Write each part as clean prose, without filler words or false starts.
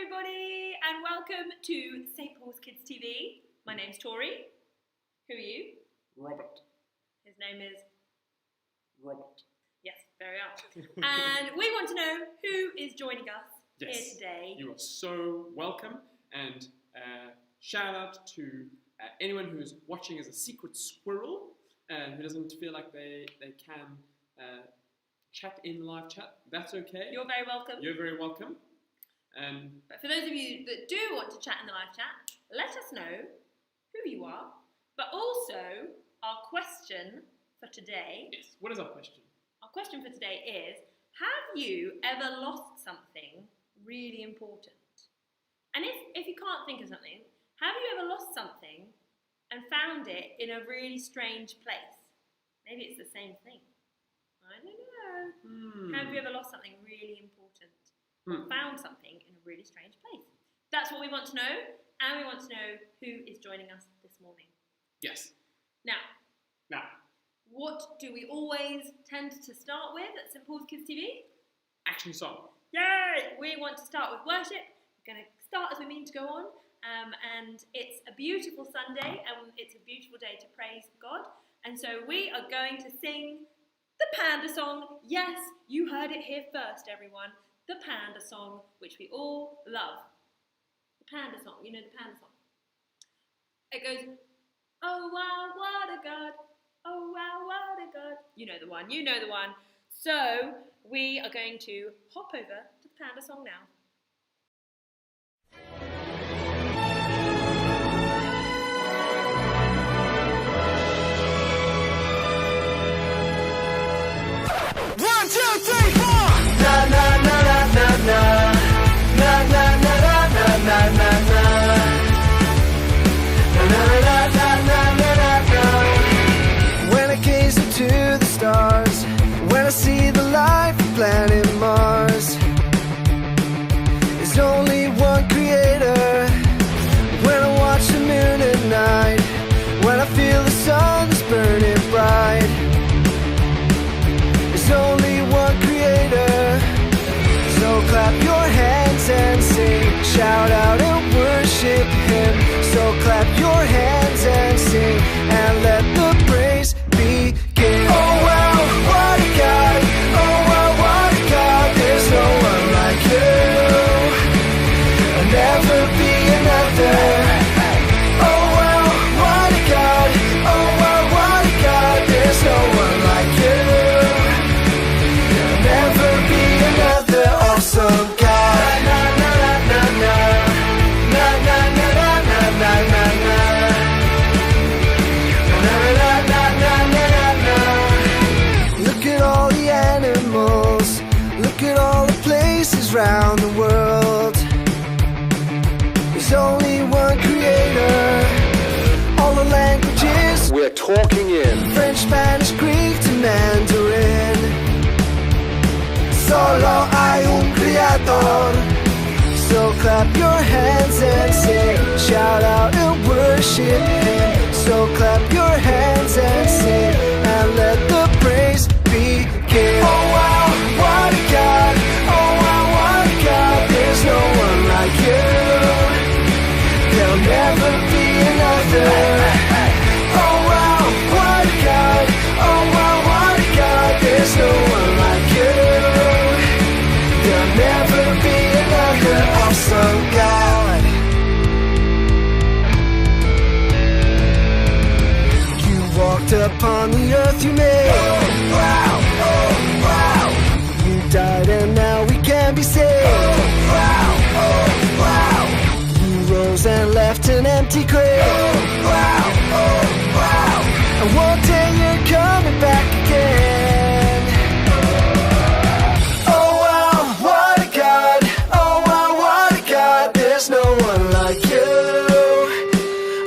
everybody, and welcome to St. Paul's Kids TV. My name's Tori. Who are you? Robert. His name is? Robert. Yes, very up. And we want to know who is joining us here today. You are so welcome, and shout out to anyone who is watching as a secret squirrel and who doesn't feel like they can chat in live chat. That's okay. You're very welcome. You're very welcome. But for those of you that do want to chat in the live chat, let us know who you are, but also our question for today. Yes, what is our question? Our question for today is, have you ever lost something really important? And if you can't think of something, have you ever lost something and found it in a really strange place? Maybe it's the same thing. I don't know. Have you ever lost something really important? Or found something in a really strange place? That's what we want to know, and we want to know who is joining us this morning. Yes. Now, Now, what do we always tend to start with at St. Paul's Kids TV? action song. Yay! We want to start with worship. We're going to start as we mean to go on, and it's a beautiful Sunday, and it's a beautiful day to praise God, and so we are going to sing the Panda song. Yes, you heard it here first, everyone. The Panda song, which we all love. The Panda song, you know the Panda song. It goes, oh wow, what a God. Oh wow, what a God. You know the one, you know the one. So we are going to hop over to the Panda song now. One, two, three, four. Na na na na na na. Na na na na na na na na. Na na na na na na. When I gaze into the stars, when I see the life of planet Mars, there's only one creator. When I watch the moon at night, when I feel the sun is burning bright, there's only one creator. So clap your hands and sing, shout out and worship him. So clap your hands and sing, and let the praise begin. Oh wow, what a God. Oh wow, what a God. There's no one like you. There'll never be another. Oh wow, what a God. Oh wow, what a God. There's no one like you. There'll never be another awesome God. Na na na na na. Na na na na na na na na. Na na na na na na na. Look at all the animals. Look at all the places round the world. There's only one creator. All the languages we're talking in French, Spanish, Greek to Mandarin. Solo hay un creador. So clap your hands and sing, shout out and worship him. So clap your hands and sing, and let the praise begin. Oh wow, what a God. Oh wow, what a God. There's no one like you. There'll never be another. Oh wow, what a God. Oh wow, what a God. There's no one like you. There'll never be another awesome God. You walked upon the earth you made. Oh wow, oh wow. You died and now we can be saved. Oh wow, you rose and left an empty grave. Oh wow, and one day you're coming back again. Oh wow, what a God. Oh wow, what a God. There's no one like you.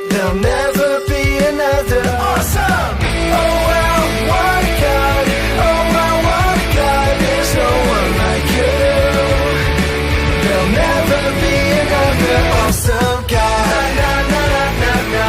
There'll never be another awesome. Oh wow, what a God. Oh wow, what a God. There's no one like you. There'll never be another awesome God. Na na na na na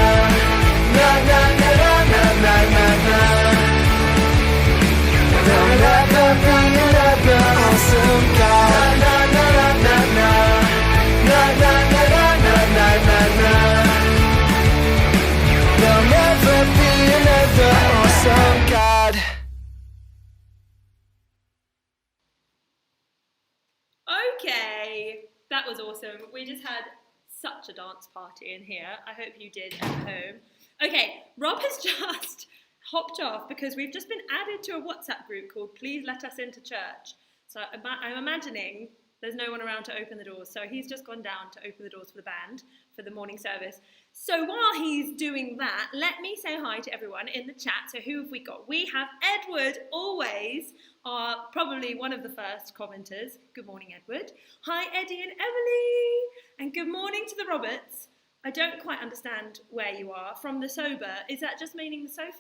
Yay! That was awesome. We just had such a dance party in here. I hope you did at home. Okay, Rob has just hopped off because we've just been added to a WhatsApp group called Please Let Us Into Church. So I'm imagining there's no one around to open the doors. So he's just gone down to open the doors for the band for the morning service. So while he's doing that, let me say hi to everyone in the chat. So who have we got? We have Edward, always, probably one of the first commenters. Good morning, Edward. Hi, Eddie and Emily. And good morning to the Roberts. I don't quite understand where you are. From the sober, is that just meaning the sofa?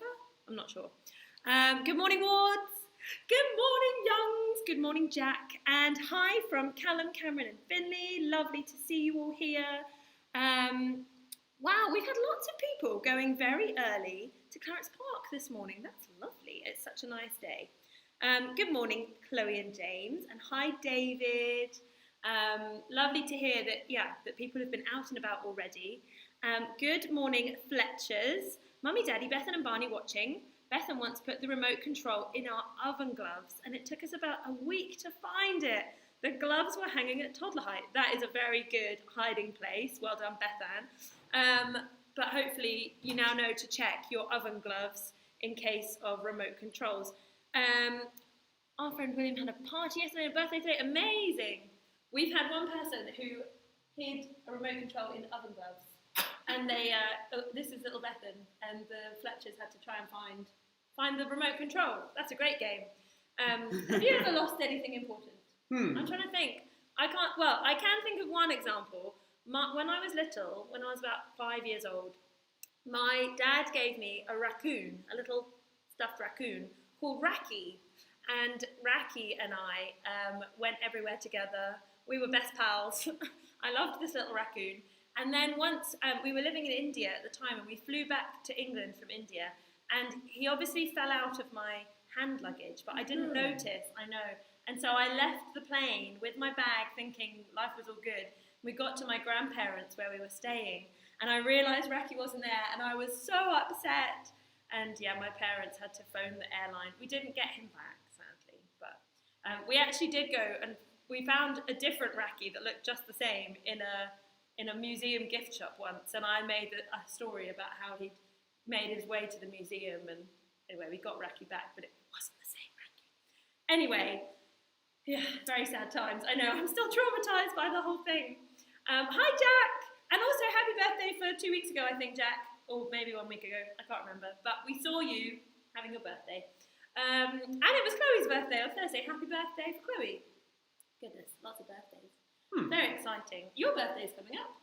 I'm not sure. Good morning, Wards. Good morning, Youngs. Good morning, Jack. And hi from Callum, Cameron and Finley. Lovely to see you all here. Wow, we've had lots of people going very early to Clarence Park this morning. That's lovely. It's such a nice day. Good morning, Chloe and James. And hi, David. Lovely to hear that people have been out and about already. Good morning, Fletchers. Mummy, Daddy, Bethan and Barney watching. Bethan once put the remote control in our oven gloves and it took us about a week to find it. The gloves were hanging at toddler height. That is a very good hiding place. Well done, Bethan. But hopefully you now know to check your oven gloves in case of remote controls. Our friend William had a party yesterday, a birthday today. Amazing. We've had one person who hid a remote control in oven gloves. And this is little Bethan, and the Fletchers had to try and find the remote control. That's a great game. Have you ever lost anything important? I'm trying to think. I can think of one example. When I was little, when I was about 5 years old, my dad gave me a raccoon, a little stuffed raccoon called Racky. And Racky and I went everywhere together. We were best pals. I loved this little raccoon. And then once we were living in India at the time, and we flew back to England from India, and he obviously fell out of my hand luggage, but I didn't notice, I know. And so I left the plane with my bag thinking life was all good. We got to my grandparents where we were staying, and I realised Racky wasn't there, and I was so upset. And yeah, my parents had to phone the airline. We didn't get him back, sadly, but we actually did go, and we found a different Racky that looked just the same in a museum gift shop once, and I made a story about how he'd made his way to the museum, and anyway, we got Racky back, but it wasn't the same Racky. Anyway, yeah, very sad times. I know, I'm still traumatised by the whole thing. Hi, Jack! And also, happy birthday for 2 weeks ago, I think, Jack, or maybe 1 week ago, I can't remember, but we saw you having your birthday. And it was Chloe's birthday on Thursday. Happy birthday for Chloe. Goodness, lots of birthdays. Very exciting. Your birthday's coming up.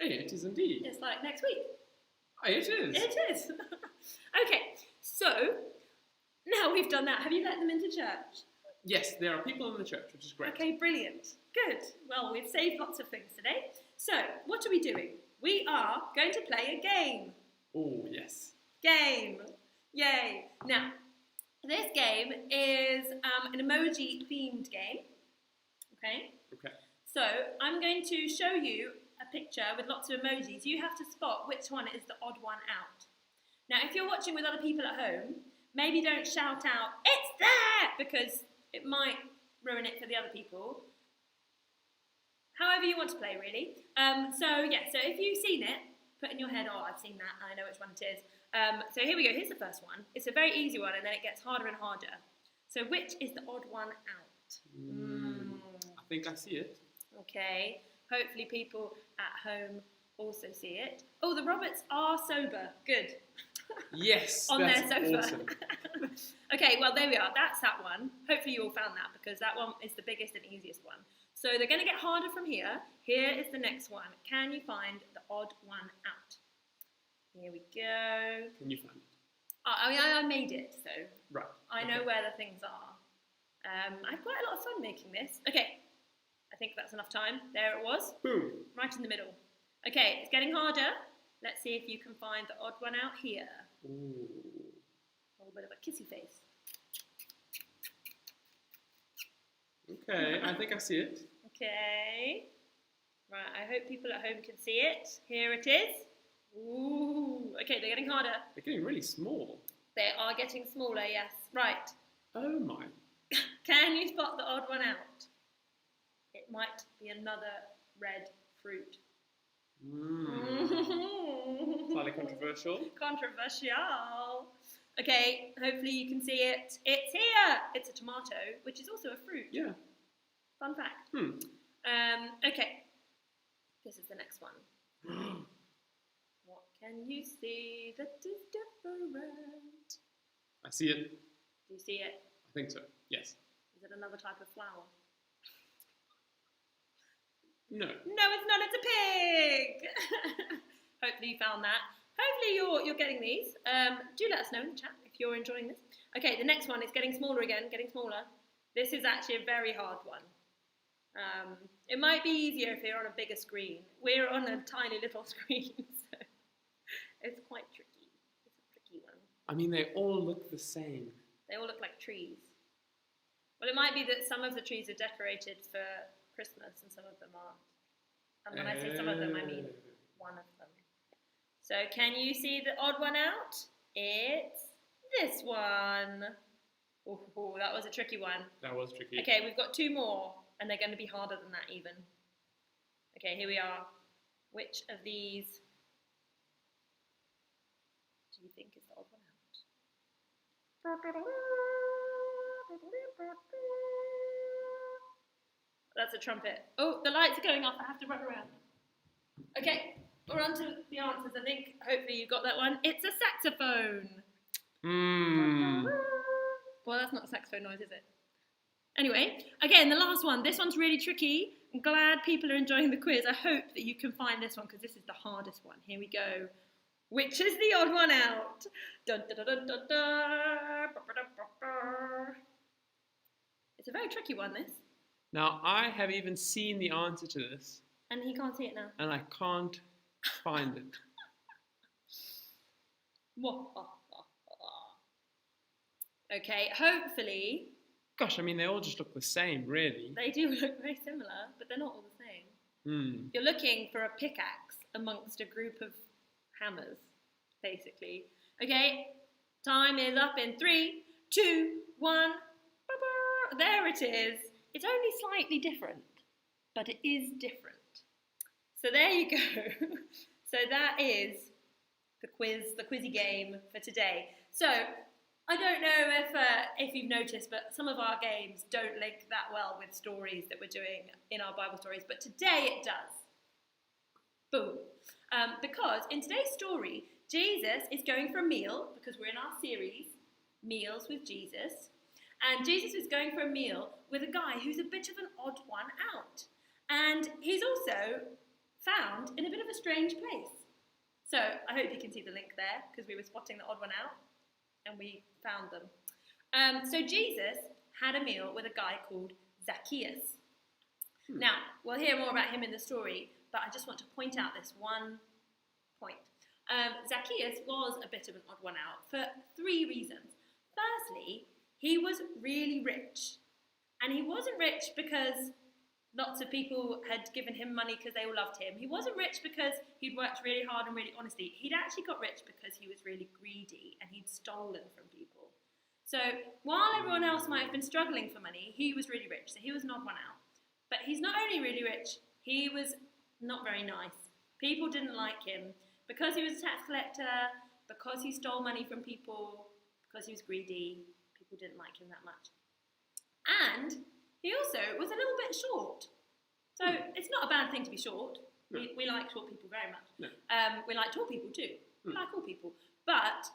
Hey, it is indeed. It's like next week. Oh, it is. It is. Okay, so now we've done that. Have you let them into church? Yes, there are people in the church, which is great. Okay, brilliant. Good. Well, we've saved lots of things today. So, what are we doing? We are going to play a game. Oh, yes. Game. Yay. Now, this game is an emoji-themed game. Okay? Okay. So, I'm going to show you a picture with lots of emojis. You have to spot which one is the odd one out. Now, if you're watching with other people at home, maybe don't shout out, "It's there!" because it might ruin it for the other people. However you want to play, really. So if you've seen it, put in your head, "Oh, I've seen that, I know which one it is." So here we go, here's the first one. It's a very easy one, and then it gets harder and harder. So which is the odd one out? I think I see it. Okay, hopefully people at home also see it. Oh, the Roberts are sober. Good. Yes, On that's their sofa. awesome. Okay, well, there we are. That's that one. Hopefully you all found that, because that one is the biggest and easiest one. So they're going to get harder from here. Here is the next one. Can you find the odd one out? Here we go. Can you find it? I made it, so Right. I know where the things are. I had quite a lot of fun making this. Okay, I think that's enough time. There it was. Boom. Right in the middle. Okay, it's getting harder. Let's see if you can find the odd one out here. Ooh. A little bit of a kissy face. Okay, I think I see it. Okay. Right, I hope people at home can see it. Here it is. Ooh. Okay, they're getting harder. They're getting really small. They are getting smaller, yes. Right. Oh my. Can you spot the odd one out? It it might be another red fruit. Slightly controversial. Controversial. Okay, hopefully you can see it. It's here. It's a tomato, which is also a fruit. Yeah. Fun fact. Okay. This is the next one. What can you see that is different? I see it. Do you see it? I think so. Yes. Is it another type of flower? No. No, it's not. It's a pig. Hopefully you found that. Hopefully you're getting these. Do let us know in the chat if you're enjoying this. Okay, the next one is getting smaller again, getting smaller. This is actually a very hard one. It might be easier if you're on a bigger screen. We're on a tiny little screen, so it's quite tricky. It's a tricky one. I mean, they all look the same. They all look like trees. Well, it might be that some of the trees are decorated for Christmas and some of them aren't. And when I say some of them, I mean one of them. So can you see the odd one out? It's this one. Oh, that was a tricky one. That was tricky. Okay, we've got two more, and they're going to be harder than that even. Okay, here we are. Which of these do you think is the odd one out? That's a trumpet. Oh, the lights are going off. I have to run around. Okay, we're on to the answers, I think. Hopefully you got that one. It's a saxophone. Well, that's not a saxophone noise, is it? Anyway, again, the last one. This one's really tricky. I'm glad people are enjoying the quiz. I hope that you can find this one because this is the hardest one. Here we go. Which is the odd one out? Dun, dun, dun, dun, dun, dun. It's a very tricky one, this. Now, I have even seen the answer to this. And he can't see it now. And I can't find it. Okay, hopefully. Gosh, I mean, they all just look the same, really. They do look very similar, but they're not all the same. You're looking for a pickaxe amongst a group of hammers, basically. Okay, time is up in 3, 2, 1. There it is. It's only slightly different, but it is different. So there you go. So that is the quizzy game for today. So I don't know if you've noticed, but some of our games don't link that well with stories that we're doing in our Bible stories, but today it does. Boom. Because in today's story, Jesus is going for a meal, because we're in our series, Meals with Jesus, and Jesus is going for a meal with a guy who's a bit of an odd one out. And he's also found in a bit of a strange place. So I hope you can see the link there, because we were spotting the odd one out, and we found them. So Jesus had a meal with a guy called Zacchaeus. Now, we'll hear more about him in the story, but I just want to point out this one point. Zacchaeus was a bit of an odd one out for 3 reasons. Firstly, he was really rich. And he wasn't rich because lots of people had given him money because they all loved him. He wasn't rich because he'd worked really hard and really honestly. He'd actually got rich because he was really greedy and he'd stolen from people. So while everyone else might have been struggling for money, he was really rich. So he was an odd one out. But he's not only really rich, he was not very nice. People didn't like him because he was a tax collector, because he stole money from people, because he was greedy. People didn't like him that much. And he also was a little bit short. So it's not a bad thing to be short. No. We like short people very much. No. We like tall people too. We like all people. But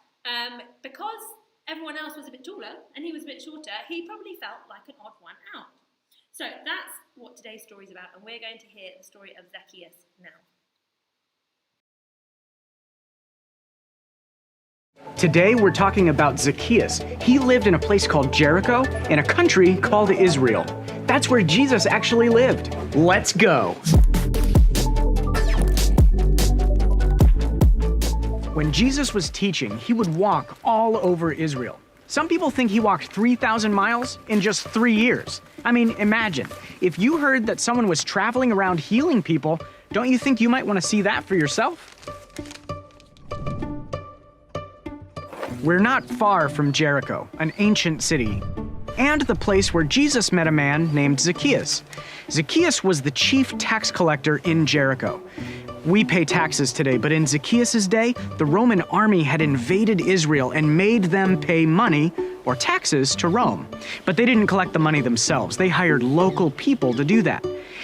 because everyone else was a bit taller and he was a bit shorter, he probably felt like an odd one out. So that's what today's story is about, and we're going to hear the story of Zacchaeus now. Today we're talking about Zacchaeus. He lived in a place called Jericho in a country called Israel. That's where Jesus actually lived. Let's go. When Jesus was teaching, he would walk all over Israel. Some people think he walked 3,000 miles in just 3 years. I mean, imagine, if you heard that someone was traveling around healing people, don't you think you might want to see that for yourself? We're not far from Jericho, an ancient city. and the place where Jesus met a man named Zacchaeus. Zacchaeus was the chief tax collector in Jericho. We pay taxes today, but in Zacchaeus' day, the Roman army had invaded Israel and made them pay money or taxes to Rome. But they didn't collect the money themselves. They hired local people to do that.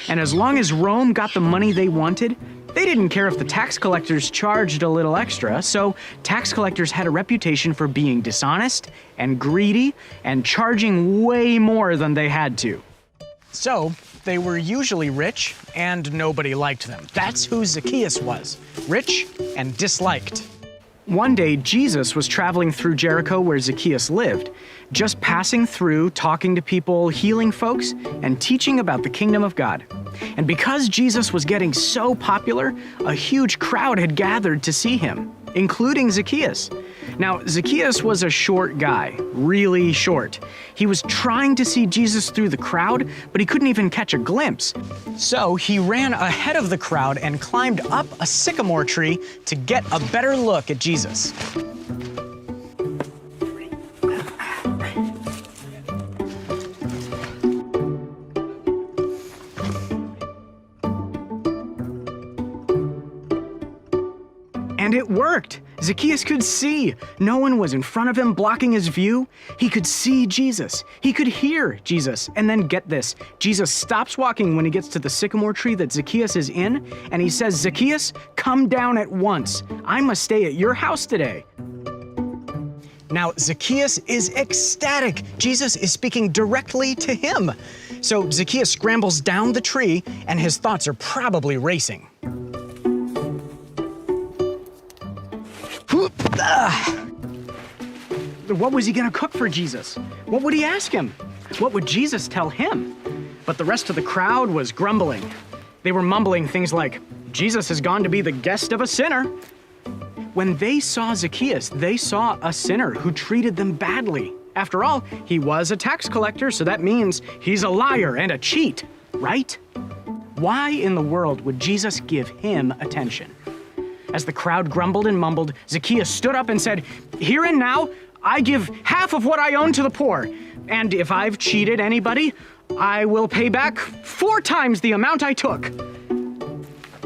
And as long as Rome got the money they wanted, they didn't care if the tax collectors charged a little extra, so tax collectors had a reputation for being dishonest and greedy and charging way more than they had to. So, they were usually rich and nobody liked them. That's who Zacchaeus was, rich and disliked. One day, Jesus was traveling through Jericho where Zacchaeus lived, just passing through, talking to people, healing folks, and teaching about the kingdom of God. And because Jesus was getting so popular, a huge crowd had gathered to see him, including Zacchaeus. Now, Zacchaeus was a short guy, really short. He was trying to see Jesus through the crowd, but he couldn't even catch a glimpse. So he ran ahead of the crowd and climbed up a sycamore tree to get a better look at Jesus. And it worked. Zacchaeus could see. No one was in front of him blocking his view. He could see Jesus. He could hear Jesus. And then get this, Jesus stops walking when he gets to the sycamore tree that Zacchaeus is in, and he says, "Zacchaeus, come down at once. I must stay at your house today." Now, Zacchaeus is ecstatic. Jesus is speaking directly to him. So Zacchaeus scrambles down the tree, and his thoughts are probably racing. What was he going to cook for Jesus? What would he ask him? What would Jesus tell him? But the rest of the crowd was grumbling. They were mumbling things like, "Jesus has gone to be the guest of a sinner." When they saw Zacchaeus, they saw a sinner who treated them badly. After all, he was a tax collector, so that means he's a liar and a cheat, right? Why in the world would Jesus give him attention? As the crowd grumbled and mumbled, Zacchaeus stood up and said, "Here and now, I give half of what I own to the poor. And if I've cheated anybody, I will pay back 4 times the amount I took."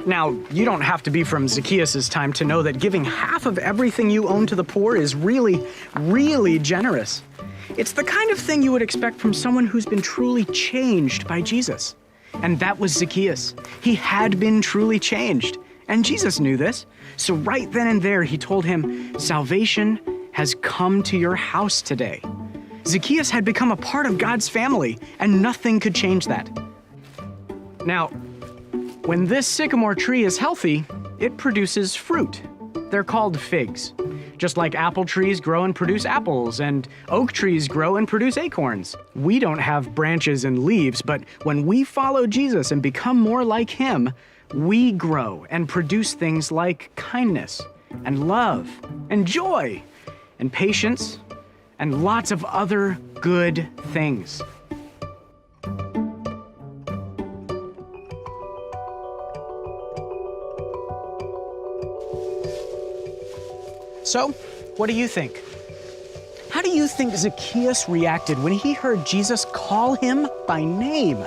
Now, you don't have to be from Zacchaeus' time to know that giving half of everything you own to the poor is really, really generous. It's the kind of thing you would expect from someone who's been truly changed by Jesus. And that was Zacchaeus. He had been truly changed. And Jesus knew this. So right then and there, he told him, "Salvation has come to your house today." Zacchaeus had become a part of God's family, and nothing could change that. Now, when this sycamore tree is healthy, it produces fruit. They're called figs. Just like apple trees grow and produce apples, and oak trees grow and produce acorns. We don't have branches and leaves, but when we follow Jesus and become more like him, we grow and produce things like kindness and love and joy and patience and lots of other good things. So, what do you think? How do you think Zacchaeus reacted when he heard Jesus call him by name?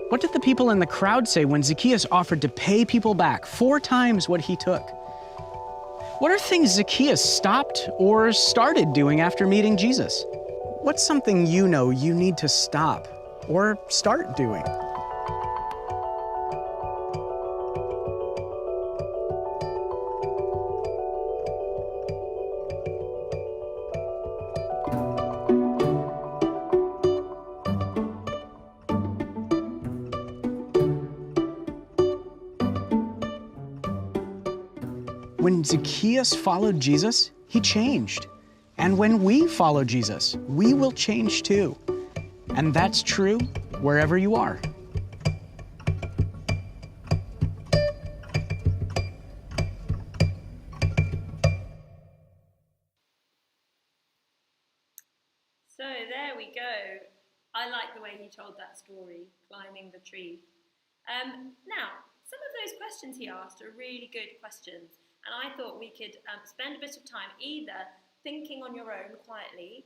What did the people in the crowd say when Zacchaeus offered to pay people back 4 times what he took? What are things Zacchaeus stopped or started doing after meeting Jesus? What's something you know you need to stop or start doing? When Zacchaeus followed Jesus, he changed. And when we follow Jesus, we will change too. And that's true wherever you are. So there we go. I like the way he told that story, climbing the tree. Now, some of those questions he asked are really good questions. And I thought we could spend a bit of time either thinking on your own quietly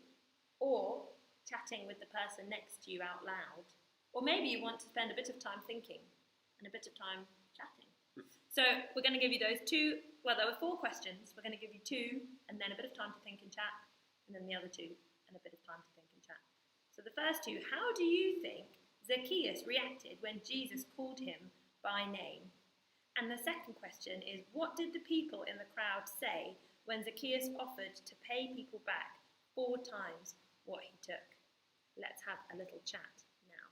or chatting with the person next to you out loud. Or maybe you want to spend a bit of time thinking and a bit of time chatting. So we're going to give you those two, well, there were 4 questions. We're going to give you 2 and then a bit of time to think and chat, and then the other 2 and a bit of time to think and chat. So the first 2, how do you think Zacchaeus reacted when Jesus called him by name? And the second question is, what did the people in the crowd say when Zacchaeus offered to pay people back 4 times what he took? Let's have a little chat now.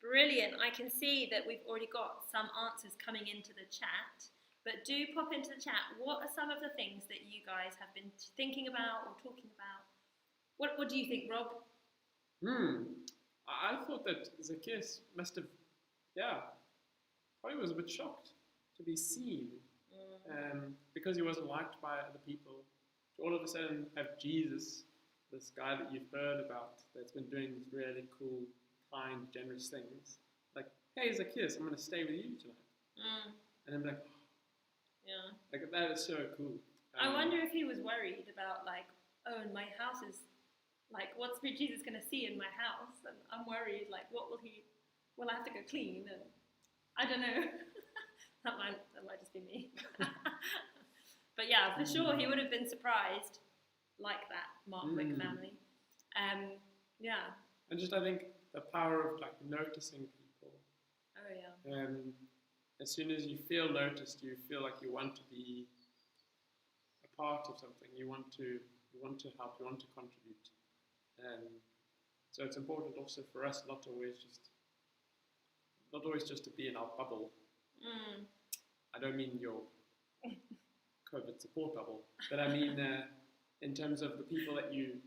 Brilliant. I can see that we've already got some answers coming into the chat, but do pop into the chat. What are some of the things that you guys have been thinking about or talking about? What do you think, Rob? I thought that Zacchaeus must have, probably was a bit shocked to be seen because he wasn't liked by other people. To all of a sudden have Jesus, this guy that you've heard about, that's been doing these really cool, kind, generous things. Like, hey, Zacchaeus, I'm going to stay with you tonight. And I'm like, like, that is so cool. I wonder if he was worried about, like, oh, and my house is, like, what's Jesus going to see in my house? And I'm worried, like, what will I have to go clean? And I don't know. that might just be me. But yeah, for sure, he would have been surprised, like that Mark Wick family. And just, I think, the power of, like, noticing people. Oh, yeah. As soon as you feel noticed, you feel like you want to be a part of something. You want to help. You want to contribute. So it's important also for us not always just to be in our bubble. I don't mean your COVID support bubble, but I mean in terms of the people that you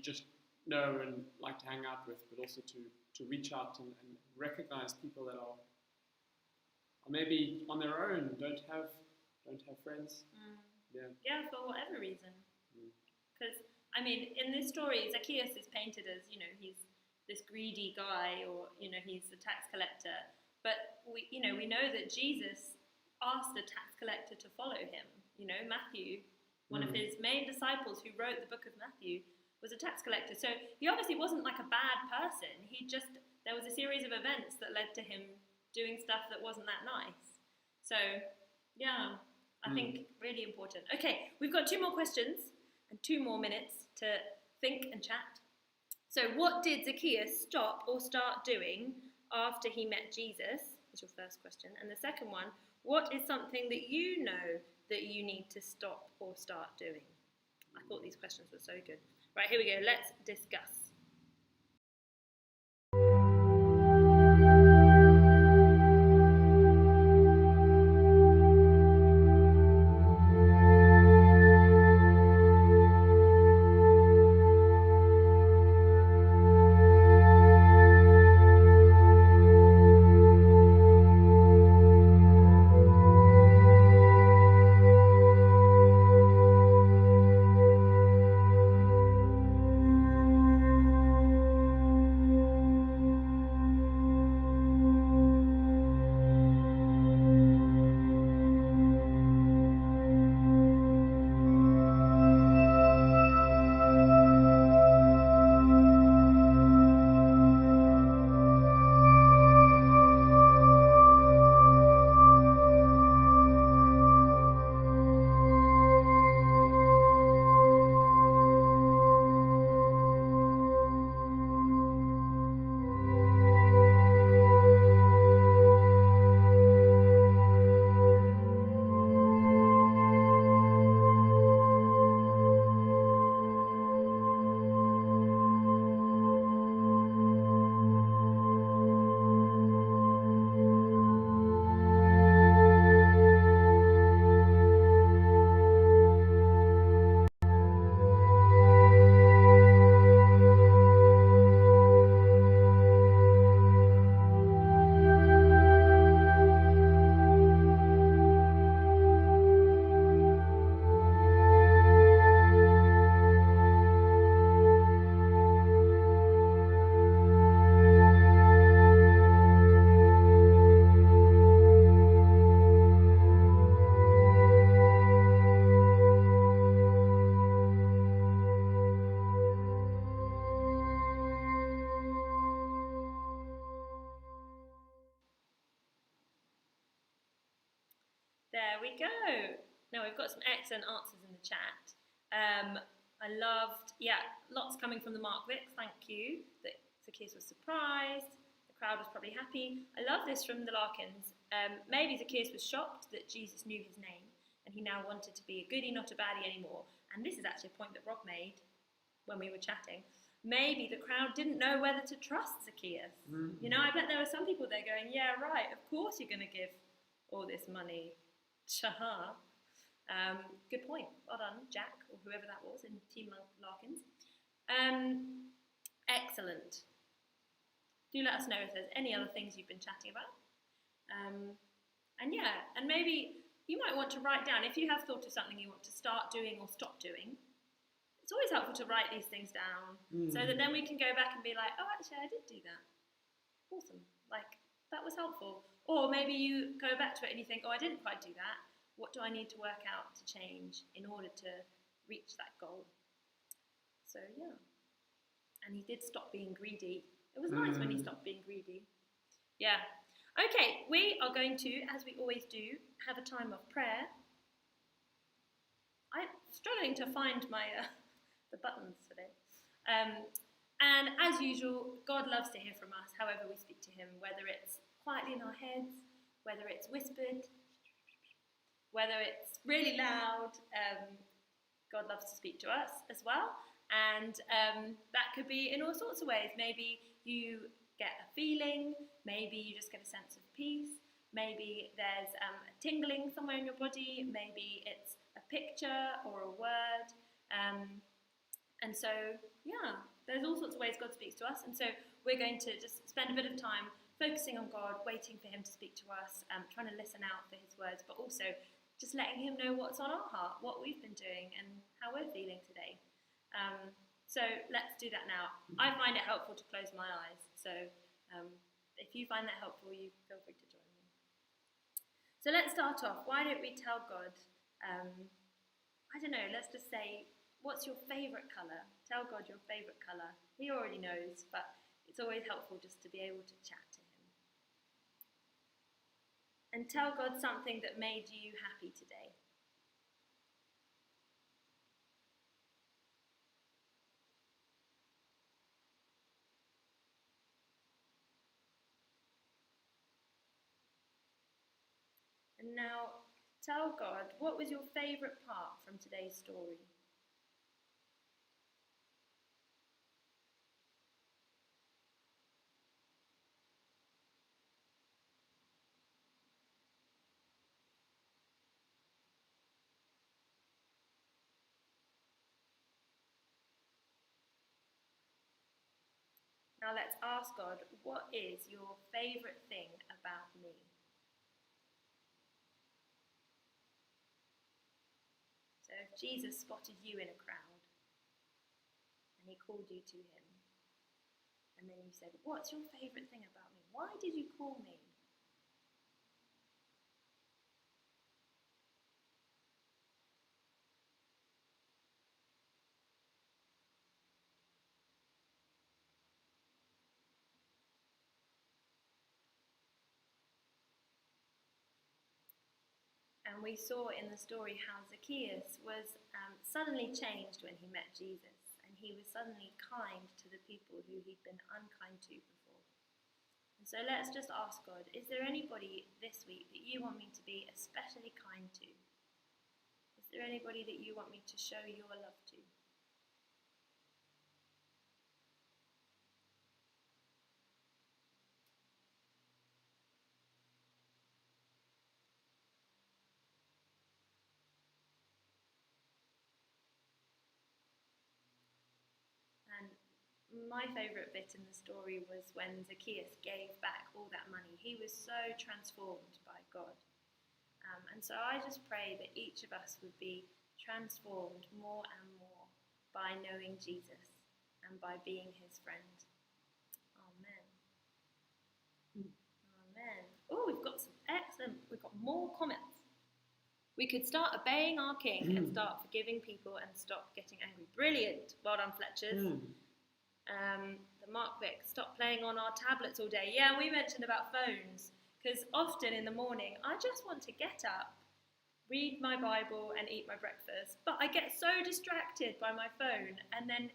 just know and like to hang out with, but also to reach out and recognize people that are maybe on their own, don't have friends. Yeah, for whatever reason. Because I mean, in this story, Zacchaeus is painted as, he's this greedy guy, or he's a tax collector. But we know that Jesus asked a tax collector to follow him. Matthew, one of his main disciples who wrote the book of Matthew, was a tax collector. So he obviously wasn't like a bad person. There was a series of events that led to him doing stuff that wasn't that nice. So, yeah, I think really important. Okay, we've got 2 more questions and 2 more minutes to think and chat. So what did Zacchaeus stop or start doing after he met Jesus? Is your first question. And the second one, what is something that you know that you need to stop or start doing? I thought these questions were so good. Right, here we go. Let's discuss. There we go. Now we've got some excellent answers in the chat. I loved, lots coming from the Mark Vicks, thank you. That Zacchaeus was surprised, the crowd was probably happy. I love this from the Larkins. Maybe Zacchaeus was shocked that Jesus knew his name and he now wanted to be a goodie, not a baddie anymore. And this is actually a point that Rob made when we were chatting. Maybe the crowd didn't know whether to trust Zacchaeus. Mm-hmm. You know, I bet there were some people there going, yeah, right, of course you're going to give all this money. Shaha. Good point. Well done, Jack, or whoever that was in Team Larkins. Excellent. Do let us know if there's any other things you've been chatting about. And maybe you might want to write down, if you have thought of something you want to start doing or stop doing, it's always helpful to write these things down so that then we can go back and be like, oh, actually, I did do that. Awesome. Like, that was helpful. Or maybe you go back to it and you think, oh, I didn't quite do that. What do I need to work out to change in order to reach that goal? So, yeah. And he did stop being greedy. It was nice when he stopped being greedy. Yeah. Okay, we are going to, as we always do, have a time of prayer. I'm struggling to find my the buttons today. And as usual, God loves to hear from us, however we speak to him, whether it's quietly in our heads, whether it's whispered, whether it's really loud. God loves to speak to us as well. And that could be in all sorts of ways. Maybe you get a feeling, maybe you just get a sense of peace, maybe there's a tingling somewhere in your body, maybe it's a picture or a word. And so, yeah, there's all sorts of ways God speaks to us. And so we're going to just spend a bit of time focusing on God, waiting for him to speak to us, trying to listen out for his words, but also just letting him know what's on our heart, what we've been doing, and how we're feeling today. So let's do that now. I find it helpful to close my eyes, so if you find that helpful, you feel free to join me. So let's start off. Why don't we tell God, I don't know, let's just say, what's your favourite colour? Tell God your favourite colour. He already knows, but it's always helpful just to be able to chat to him. And tell God something that made you happy today. And now tell God, what was your favourite part from today's story? Now let's ask God, what is your favourite thing about me? So if Jesus spotted you in a crowd and he called you to him, and then you said, what's your favourite thing about me? Why did you call me? And we saw in the story how Zacchaeus was suddenly changed when he met Jesus, and he was suddenly kind to the people who he'd been unkind to before. And so let's just ask God, is there anybody this week that you want me to be especially kind to? Is there anybody that you want me to show your love to? And my favourite bit in the story was when Zacchaeus gave back all that money. He was so transformed by God. And so I just pray that each of us would be transformed more and more by knowing Jesus and by being his friend. Amen. Amen. Oh, we've got more comments. We could start obeying our King and start forgiving people and stop getting angry. Brilliant. Well done, Fletchers. The Mark Vic, stop playing on our tablets all day. Yeah, we mentioned about phones, because often in the morning I just want to get up, read my Bible and eat my breakfast, but I get so distracted by my phone, and then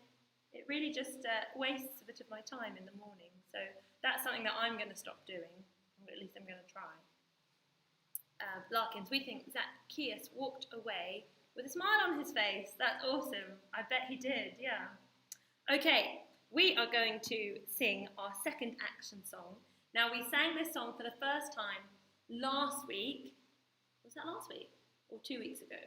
it really just wastes a bit of my time in the morning. So that's something that I'm going to stop doing, or at least I'm going to try. Larkins, we think Zacchaeus walked away with a smile on his face. That's awesome. I bet he did, yeah. Okay, we are going to sing our second action song. Now, we sang this song for the first time last week. Was that last week? Or 2 weeks ago?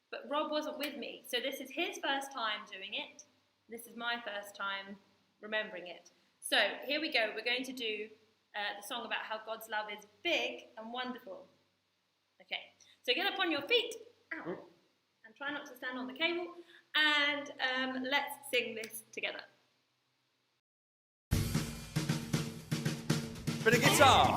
But Rob wasn't with me, so this is his first time doing it. This is my first time remembering it. So, here we go. We're going to do the song about how God's love is big and wonderful. Okay, so get up on your feet, and try not to stand on the cable, and let's sing this together. Bit of guitar.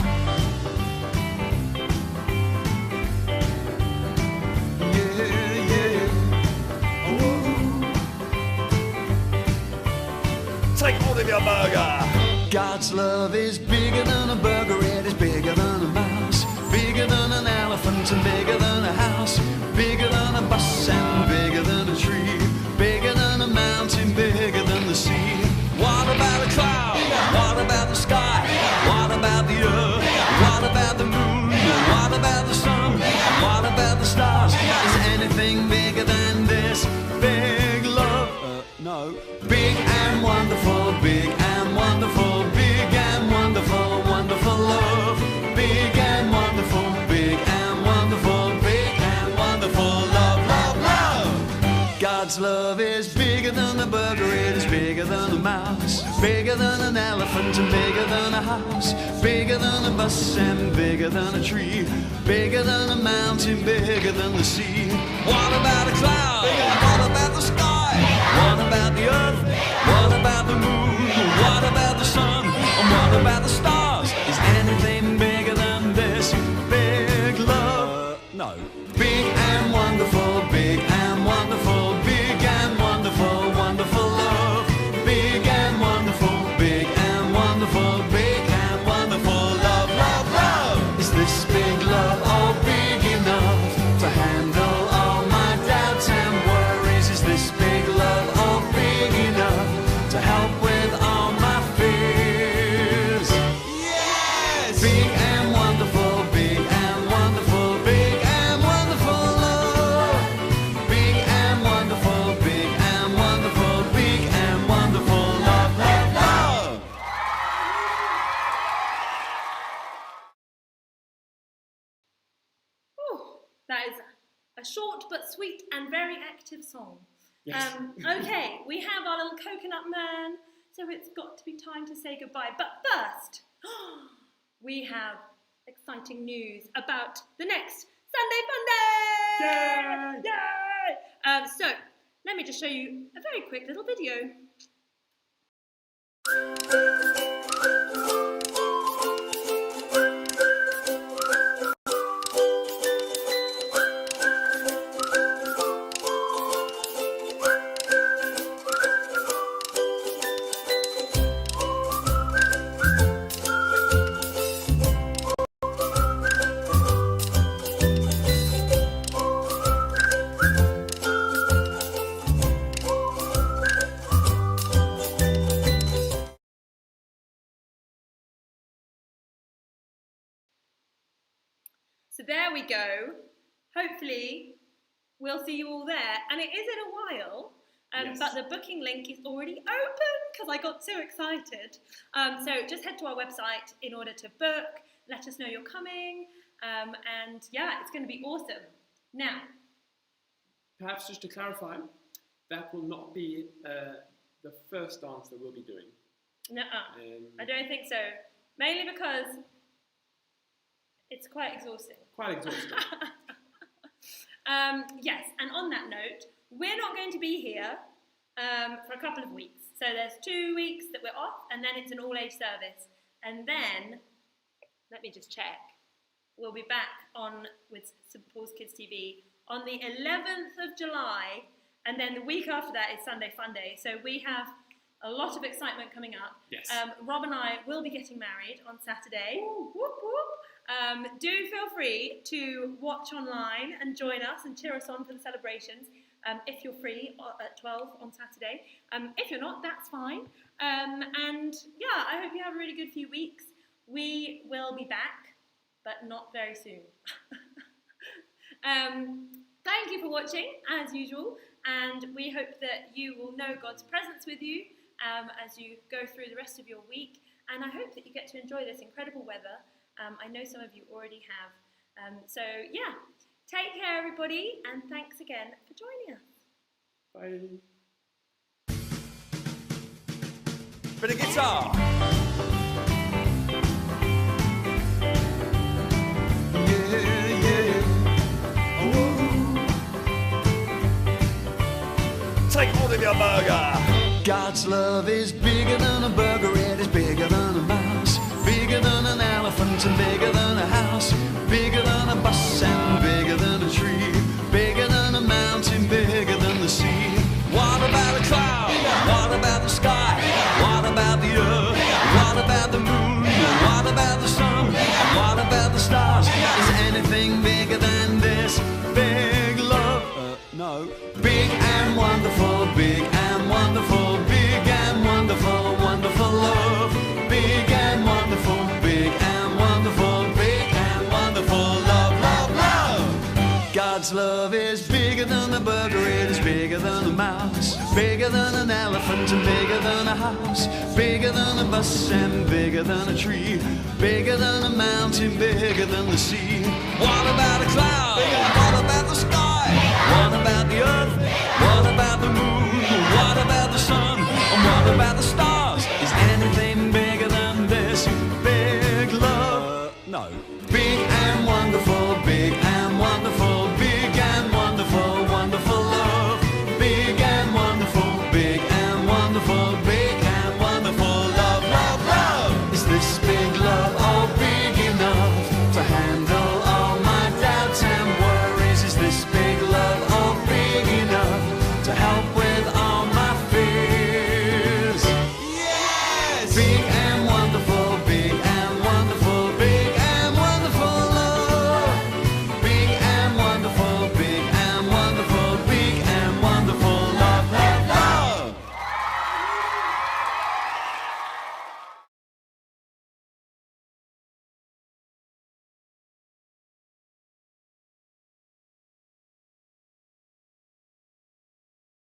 Take hold of your burger. God's love is bigger than a burger, it is bigger than a mouse, bigger than an elephant and bigger than a house, bigger than a bus and bigger than a tree, bigger than a mountain, bigger than the sea. What about a cloud? What about the sky? What about the earth? What about the moon? What about the sun? What about the stars? Is anything bigger than this big love? No. Big and wonderful, big and wonderful, big and wonderful, wonderful love. Big and wonderful, big and wonderful, big and wonderful love, love, love. God's love is bigger than a burger, it is bigger than a mouse, bigger than an elephant and bigger than a house, bigger than a bus and bigger than a tree, bigger than a mountain, bigger than the sea. What about a cloud? What about the sky? What about the earth? What about the moon? What about the sun? And what about the stars? Is anything bigger than this big love? No. Big and wonderful, big and wonderful, big and wonderful, wonderful love. Big and wonderful, big and wonderful, big and wonderful love, love, love. Is this big love all big enough to handle all my doubts and worries? Is this big love all big enough to help with all my fears? Yes! Big and wonderful, big and wonderful, big and wonderful love. Big and wonderful, big and wonderful, big and wonderful love, love, love. Ooh, that is a short but sweet and very active song. Yes. Okay, we have our little coconut man So it's got to be time to say goodbye. But first, we have exciting news about the next Sunday Fun Day! Yay! So, let me just show you a very quick little video. So there we go. Hopefully, we'll see you all there. And it is in a while, Yes. but the booking link is already open because I got so excited. So just head to our website in order to book. Let us know you're coming. And yeah, it's going to be awesome. Now, Perhaps just to clarify, that will not be the first dance that we'll be doing. I don't think so. Mainly because it's quite exhausting. Quite exhausting. Yes, and on that note, we're not going to be here for a couple of weeks. So there's 2 weeks that we're off, and then it's an all-age service. And then, let me just check, we'll be back on with St. Paul's Kids TV on the 11th of July, and then the week after that is Sunday Fun Day. So we have a lot of excitement coming up. Yes. Rob and I will be getting married on Saturday. Whoop, whoop. Do feel free to watch online and join us and cheer us on for the celebrations if you're free at 12 on Saturday. If you're not, that's fine. And yeah, I hope you have a really good few weeks. We will be back, but not very soon. Thank you for watching, as usual, and we hope that you will know God's presence with you as you go through the rest of your week, and I hope that you get to enjoy this incredible weather. I know some of you already have. So yeah, take care everybody, and thanks again for joining us. Bye. Bit of guitar. Take hold of your burger. God's love is bigger than a burger, it is bigger than a mouse, bigger than an elephant and bigger than a house, bigger than a bus and bigger than a tree, bigger than a mountain, bigger than the sea. What about the cloud? What about the sky? What about the earth? What about the moon? What about the sun? What about the stars? Is anything bigger than this big love? No. Big and wonderful, big and wonderful, big and wonderful, wonderful love. Big and wonderful, big and wonderful, big and wonderful love, love, love. God's love is bigger than a burger, it is bigger than a mouse, bigger than an elephant and bigger than a house, bigger than a bus and bigger than a tree, bigger than a mountain, bigger than the sea. What about a cloud? What about the sky? What about the earth? What about the moon?